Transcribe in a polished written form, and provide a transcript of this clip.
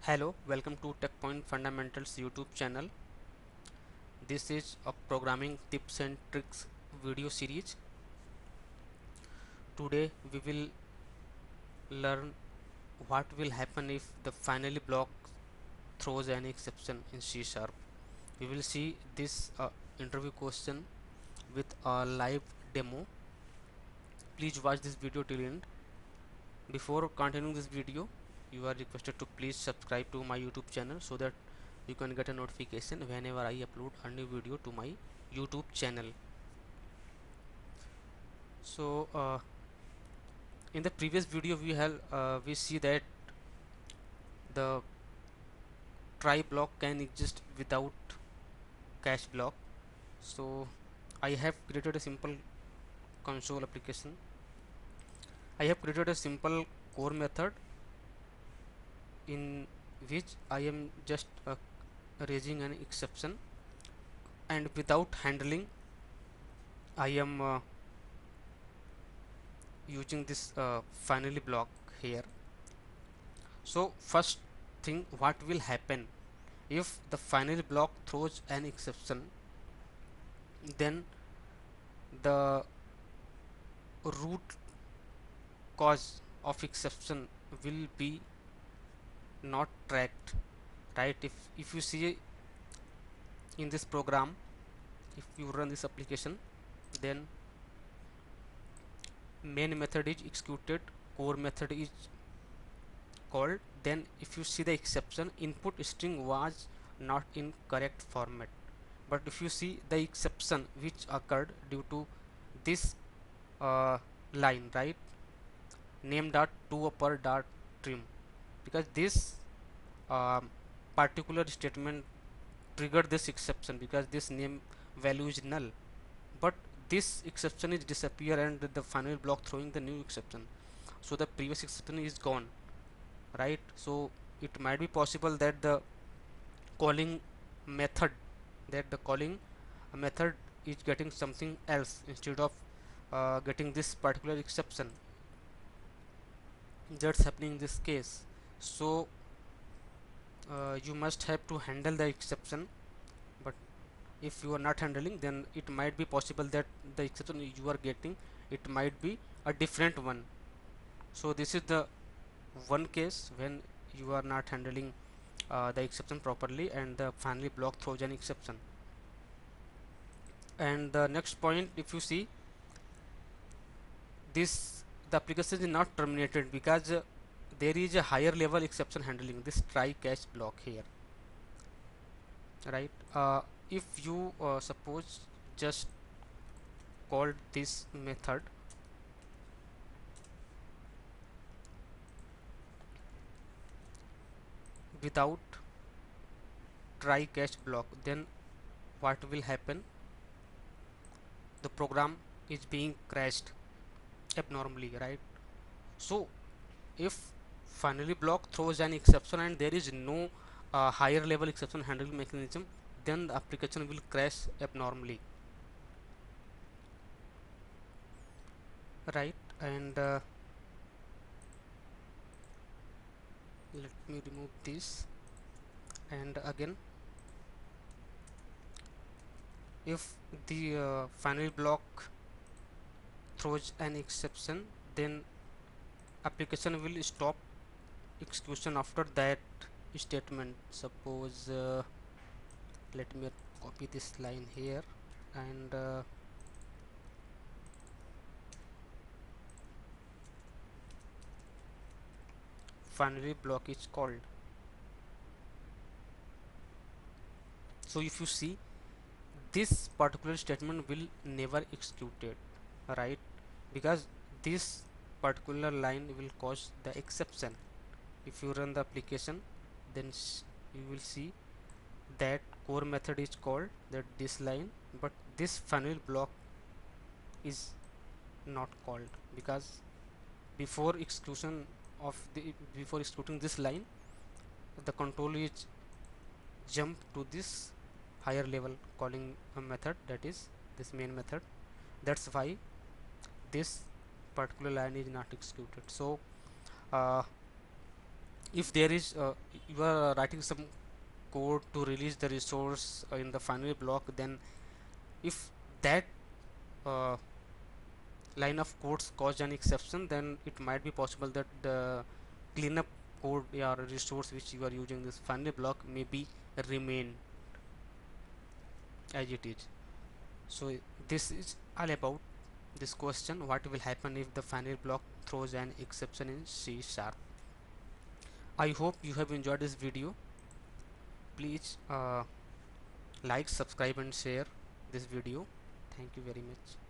Hello, welcome to TechPoint Fundamentals YouTube channel. This is a programming tips and tricks video series. Today we will learn what will happen if the finally block throws an exception in C Sharp. We will see this interview question with a live demo. Please watch this video till end. Before continuing this video, you are requested to please subscribe to my YouTube channel so that you can get a notification whenever I upload a new video to my YouTube channel. So in the previous video we see that the try block can exist without catch block. So I have created a simple console application. I have created a simple core method in which I am just raising an exception, and without handling I am using this finally block here. So first thing, what will happen if the finally block throws an exception, then the root cause of exception will be not tracked, right? If you see in this program, if you run this application, then main method is executed, core method is called. Then if you see the exception, input string was not in correct format. But if you see the exception which occurred due to this line, right, name dot to upper dot trim, because this particular statement triggered this exception because this name value is null, but this exception is disappear and the final block throwing the new exception, so the previous exception is gone, right? So it might be possible that the calling method that the calling method is getting something else instead of getting this particular exception. That's happening in this case. So you must have to handle the exception, but if you are not handling, then it might be possible that the exception you are getting, it might be a different one. So this is the one case when you are not handling the exception properly and the finally block throws an exception. And the next point, if you see this, the application is not terminated because there is a higher level exception handling, this try catch block here, right? If you suppose just called this method without try catch block, then what will happen? The program is being crashed abnormally, right? So if finally block throws an exception and there is no higher level exception handling mechanism, then the application will crash abnormally, right? And let me remove this. And again, if the final block throws an exception, then application will stop execution after that statement. Suppose let me copy this line here, and finally block is called. So if you see, this particular statement will never executed, right? Because this particular line will cause the exception. If you run the application, then you will see that core method is called, that this line, but this final block is not called because before execution of the before executing this line, the control is jump to this higher level calling a method, that is this main method. That's why this particular line is not executed. So if there is you are writing some code to release the resource in the finary block, then if that uh, line of codes caused an exception, then it might be possible that the cleanup code or resource which you are using this finary block may be remain as it is. So this is all about this question, what will happen if the finary block throws an exception in C sharp. I hope you have enjoyed this video. Please like, subscribe and share this video. Thank you very much.